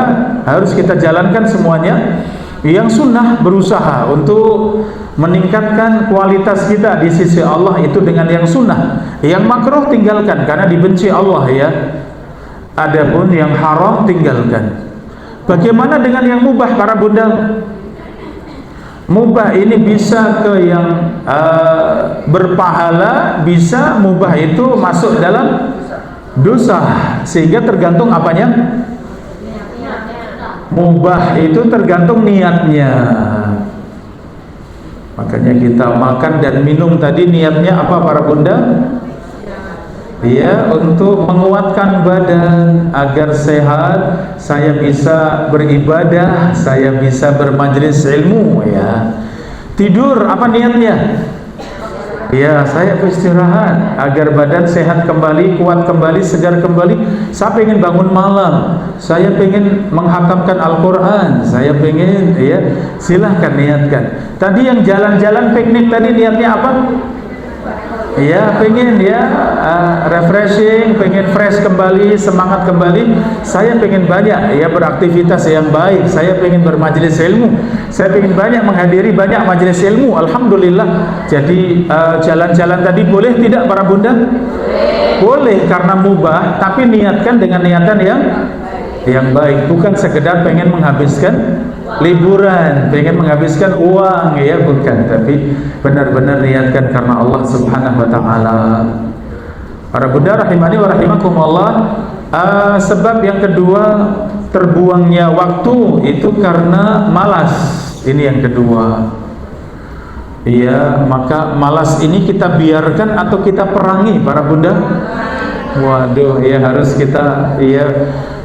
harus kita jalankan semuanya. Yang sunnah berusaha untuk meningkatkan kualitas kita di sisi Allah itu dengan yang sunnah. Yang makruh tinggalkan karena dibenci Allah ya. Adapun yang haram tinggalkan. Bagaimana dengan yang mubah para bunda? Mubah ini bisa ke yang berpahala, bisa mubah itu masuk dalam dosa, sehingga tergantung apanya? Mubah itu tergantung niatnya. Makanya kita makan dan minum tadi niatnya apa para bunda? Ya, untuk menguatkan badan agar sehat, saya bisa beribadah, saya bisa bermajlis ilmu ya. Tidur apa niatnya? Ya, saya beristirahat agar badan sehat kembali, kuat kembali, segar kembali. Saya pengen bangun malam, saya pengen menghatamkan Al-Quran, saya pengen ya, silahkan niatkan. Tadi yang jalan-jalan piknik tadi niatnya apa? Ya, pengen ya refreshing, pengen fresh kembali, semangat kembali. Saya pengen banyak ya beraktivitas yang baik, saya pengen bermajelis ilmu, saya pengen banyak menghadiri banyak majelis ilmu. Alhamdulillah. Jadi jalan-jalan tadi boleh tidak para bunda? Boleh, karena mubah, tapi niatkan dengan niatan yang baik, bukan sekedar pengen menghabiskan liburan, pengen menghabiskan uang ya, bukan, tapi benar-benar niatkan karena Allah Subhanahu wa taala. Para bunda rahimani wa rahimakumullah, sebab yang kedua terbuangnya waktu itu karena malas. Ini yang kedua. Iya, maka malas ini kita biarkan atau kita perangi para bunda? Waduh, ya harus kita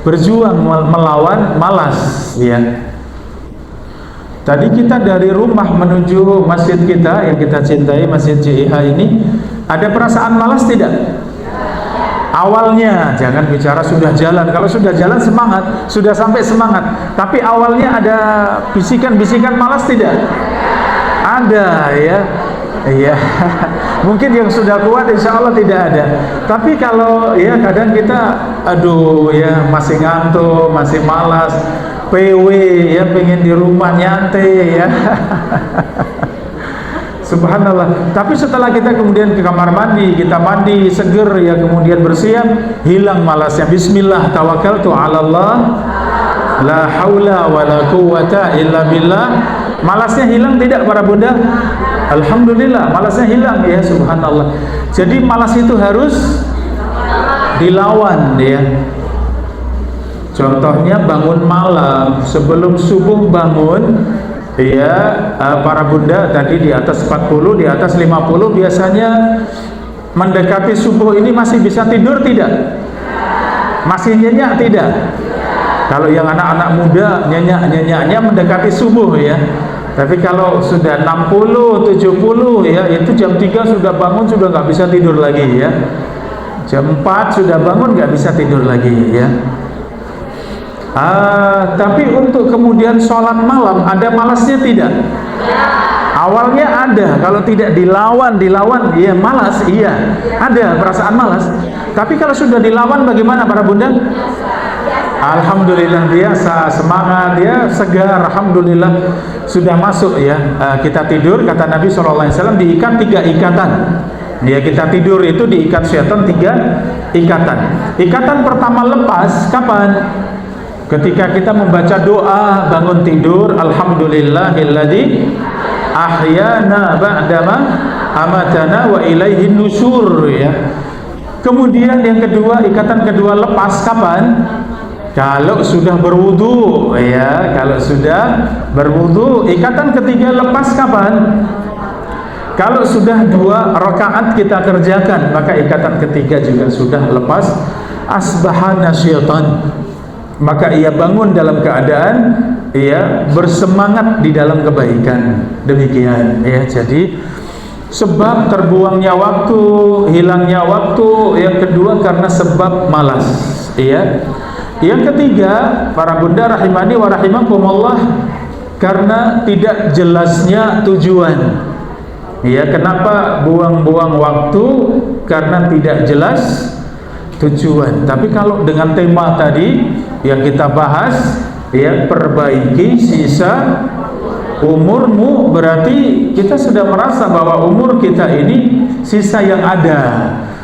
berjuang melawan malas ya. Tadi kita dari rumah menuju masjid kita yang kita cintai, Masjid JIH ini, ada perasaan malas tidak? Awalnya, jangan bicara sudah jalan. Kalau sudah jalan semangat, sudah sampai semangat. Tapi awalnya ada bisikan-bisikan malas tidak? Ada ya. Iya. Mungkin yang sudah kuat insya Allah tidak ada. Tapi kalau ya kadang kita aduh ya masih ngantuk, masih malas, PW ya, pengen di rumah nyantai ya. Subhanallah. Tapi setelah kita kemudian ke kamar mandi, kita mandi seger ya, kemudian bersiap, hilang malasnya. Bismillah tawakkaltu 'ala Allah, la haula wala quwwata illa billah. Malasnya hilang tidak para bunda? Alhamdulillah, malasnya hilang ya, subhanallah. Jadi malas itu harus dilawan ya. Contohnya bangun malam, sebelum subuh bangun ya, para bunda tadi di atas 40, di atas 50 biasanya mendekati subuh ini masih bisa tidur tidak? Masih nyenyak tidak? Kalau yang anak-anak muda nyenyak-nyenyaknya mendekati subuh ya. Tapi kalau sudah 60, 70 ya, itu jam 3 sudah bangun, sudah nggak bisa tidur lagi ya. Jam 4 sudah bangun, nggak bisa tidur lagi ya. Tapi untuk kemudian sholat malam ada malasnya tidak? Awalnya ada, kalau tidak dilawan ya malas, iya. Ada perasaan malas. Tapi kalau sudah dilawan bagaimana para bunda? Alhamdulillah biasa, semangat ya, segar, alhamdulillah sudah masuk ya. Kita tidur, kata Nabi SAW, diikat 3 ikatan. Ya, kita tidur itu diikat syaitan 3 ikatan. Ikatan pertama lepas kapan? Ketika kita membaca doa bangun tidur, alhamdulillahilladzi ahyana ba'dama amatana wa ilaihin nusyur ya. Kemudian yang kedua, ikatan kedua lepas kapan? Kalau sudah berwudu ya, kalau sudah berwudu. Ikatan ketiga lepas kapan? Kalau sudah 2 rakaat kita kerjakan, maka ikatan ketiga juga sudah lepas. Asbahana syaitan, maka ia bangun dalam keadaan ia bersemangat di dalam kebaikan. Demikian ya. Jadi sebab terbuangnya waktu, hilangnya waktu, yang kedua karena sebab malas ya. Yang ketiga, para bunda rahimani wa rahimakumullah, karena tidak jelasnya tujuan. Ya, kenapa buang-buang waktu? Karena tidak jelas tujuan. Tapi kalau dengan tema tadi yang kita bahas, ya, perbaiki sisa umurmu, berarti kita sudah merasa bahwa umur kita ini sisa yang ada.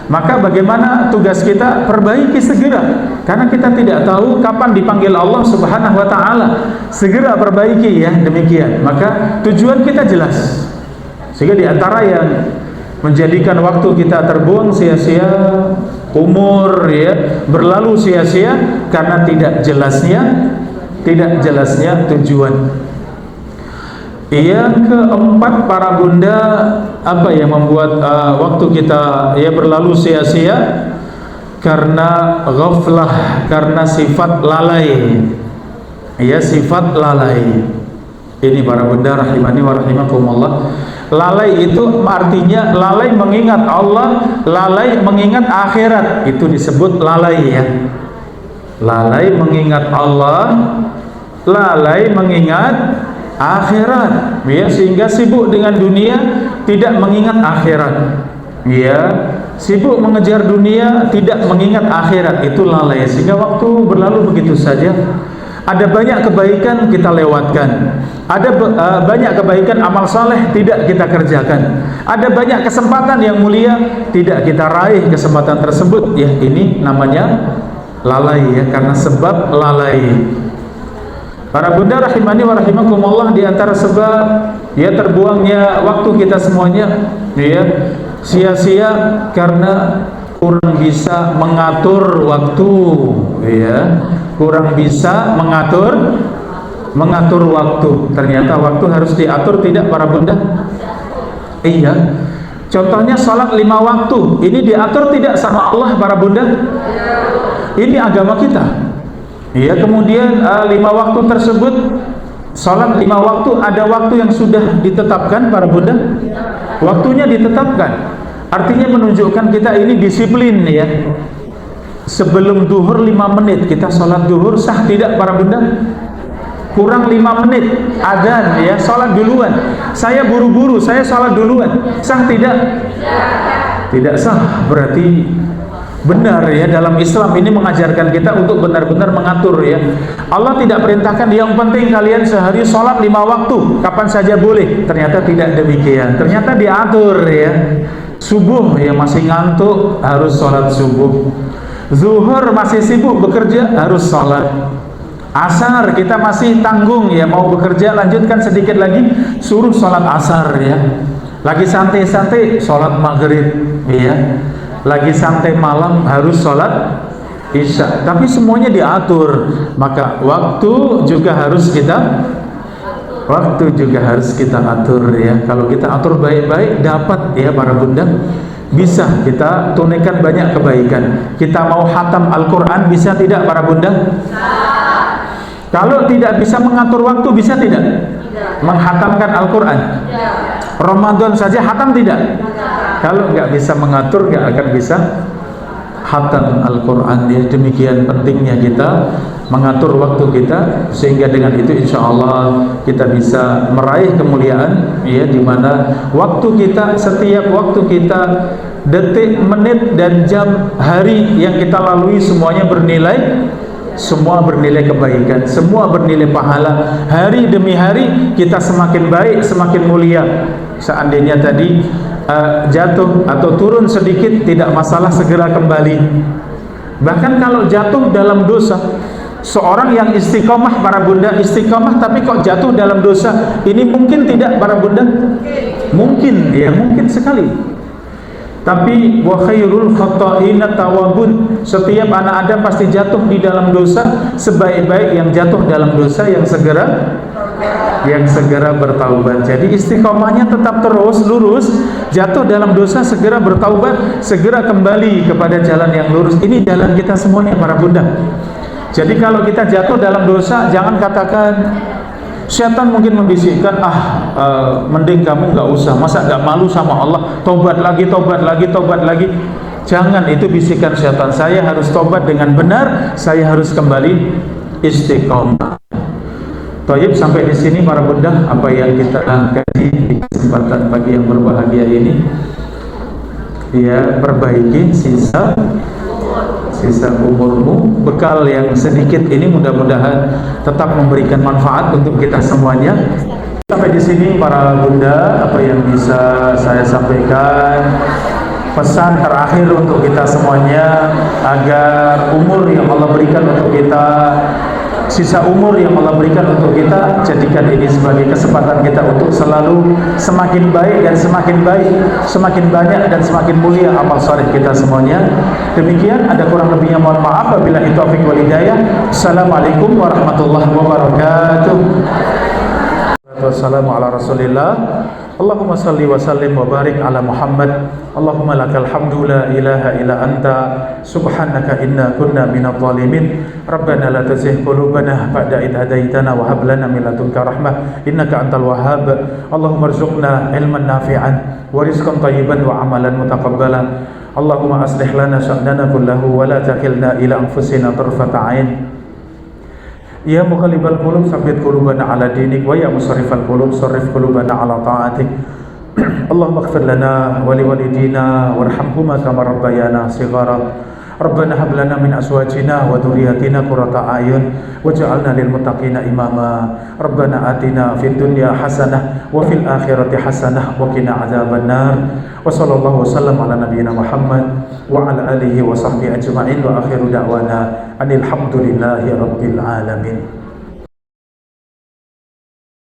Maka bagaimana tugas kita? Perbaiki segera, karena kita tidak tahu kapan dipanggil Allah Subhanahu wa ta'ala. Segera perbaiki ya, demikian. Maka tujuan kita jelas, sehingga diantara yang menjadikan waktu kita terbuang sia-sia, umur ya berlalu sia-sia, karena tidak jelasnya tujuan. Yang keempat para bunda, apa yang membuat waktu kita ya berlalu sia-sia? Karena ghaflah, karena sifat lalai. Ya, sifat lalai. Ini para bunda rahimani wa rahimakumullah. Lalai itu artinya lalai mengingat Allah, lalai mengingat akhirat. Itu disebut lalai ya. Lalai mengingat Allah, lalai mengingat akhirat ya, sehingga sibuk dengan dunia, tidak mengingat akhirat ya, sibuk mengejar dunia, tidak mengingat akhirat. Itu lalai, sehingga waktu berlalu begitu saja. Ada banyak kebaikan kita lewatkan, ada banyak kebaikan amal saleh tidak kita kerjakan, ada banyak kesempatan yang mulia tidak kita raih kesempatan tersebut ya. Ini namanya lalai ya, karena sebab lalai. Para bunda rahimani wa rahimakumullah, di antara sebab ya terbuangnya waktu kita semuanya ya sia-sia karena kurang bisa mengatur waktu ya, kurang bisa mengatur waktu. Ternyata waktu harus diatur tidak para bunda? Iya. Contohnya sholat 5 waktu, ini diatur tidak sama Allah para bunda? Ini agama kita. Iya, kemudian 5 waktu tersebut, sholat 5 waktu, ada waktu yang sudah ditetapkan para bunda? Waktunya ditetapkan. Artinya menunjukkan kita ini disiplin ya. Sebelum duhur 5 menit kita sholat duhur, sah tidak para bunda? Kurang 5 menit adzan ya, sholat duluan. Saya buru-buru, saya sholat duluan, sah tidak? Tidak sah. Berarti benar ya, dalam Islam ini mengajarkan kita untuk benar-benar mengatur ya. Allah tidak perintahkan yang penting kalian sehari sholat 5 waktu, kapan saja boleh. Ternyata tidak demikian. Ternyata diatur ya. Subuh ya masih ngantuk, harus sholat subuh. Zuhur masih sibuk bekerja, harus sholat. Asar kita masih tanggung ya, mau bekerja lanjutkan sedikit lagi, suruh sholat asar ya. Lagi santai-santai sholat maghrib ya. Lagi santai malam harus sholat isya. Tapi semuanya diatur. Maka waktu juga harus kita atur ya. Kalau kita atur baik-baik, dapat ya para bunda, bisa kita tunaikan banyak kebaikan. Kita mau khatam Al-Quran, bisa tidak para bunda? Kalau tidak bisa mengatur waktu, bisa tidak? Menghatamkan Al-Quran? Ramadan saja hatam tidak? Kalau nggak bisa mengatur, nggak akan bisa hatam Al-Quran ya. Demikian pentingnya kita mengatur waktu kita, sehingga dengan itu insya Allah kita bisa meraih kemuliaan ya, dimana waktu kita, setiap waktu kita, detik, menit, dan jam, hari yang kita lalui semuanya bernilai. Semua bernilai kebaikan, semua bernilai pahala. Hari demi hari kita semakin baik, semakin mulia. Seandainya tadi jatuh atau turun sedikit, tidak masalah, segera kembali. Bahkan kalau jatuh dalam dosa, seorang yang istiqomah para bunda, istiqomah tapi kok jatuh dalam dosa, ini mungkin tidak para bunda? Mungkin ya, mungkin sekali. Tapi wa khairul khata'ina tawabun, setiap anak Adam pasti jatuh di dalam dosa. Sebaik-baik yang jatuh dalam dosa yang segera bertaubat. Jadi istiqomahnya tetap terus lurus, jatuh dalam dosa segera bertaubat, segera kembali kepada jalan yang lurus. Ini jalan kita semuanya para bunda. Jadi kalau kita jatuh dalam dosa, jangan katakan, setan mungkin membisikkan, mending kamu nggak usah, masa nggak malu sama Allah, tobat lagi. Jangan, itu bisikan setan. Saya harus tobat dengan benar, saya harus kembali istiqomah. Thayyib, sampai di sini para bunda apa yang kita kaji di kesempatan pagi yang berbahagia ini. Ya, perbaiki sisa umurmu. Bekal yang sedikit ini mudah-mudahan tetap memberikan manfaat untuk kita semuanya. Sampai di sini para bunda, apa yang bisa saya sampaikan, pesan terakhir untuk kita semuanya, agar umur yang Allah berikan untuk kita, sisa umur yang Allah berikan untuk kita, jadikan ini sebagai kesempatan kita untuk selalu semakin baik dan semakin baik, semakin banyak dan semakin mulia amal saleh kita semuanya. Demikian, ada kurang lebihnya mohon maaf. Wabillahi taufiq wal hidayah. Assalamualaikum warahmatullahi wabarakatuh. Wassalamu ala Rasulillah. Allahumma salli wa sallim wa barik ala Muhammad. Allahumma lakal hamdu la ilaha illa anta subhanaka inna kunna minadh dhalimin. Rabbana la tuzigh qulubana ba'da idh hadaitana wa hab lana min ladunka rahmah innaka antal wahhab. Allahumma arzuqna ilman nafi'an wa rizqan thayyiban wa amalan mutaqabbala. Allahumma aslih lana sya'nana kullahu wa la takilna ila anfusina tarfata 'ain. Ya muqallibal qulub tsabbit qulubana ala dinik, wa ya musarrifal qulub sarrif qulubana ala ta'atik. Allahumma ighfir lana wa liwalidina warhamhuma kama rabbayana shighara. Rabbana hab lana min azwajina wa dhurriyyatina qurrata a'yun waj'alna lil muttaqina imama. Rabbana atina fid dunya hasanah wa fil akhirati hasanah wa qina adzaban nar. Wa sallallahu wasallam ala nabiyyina Muhammad wa ala alihi wa sahbihi ajma'in wa akhiru da'wana anil hamdulillahi rabbil alamin.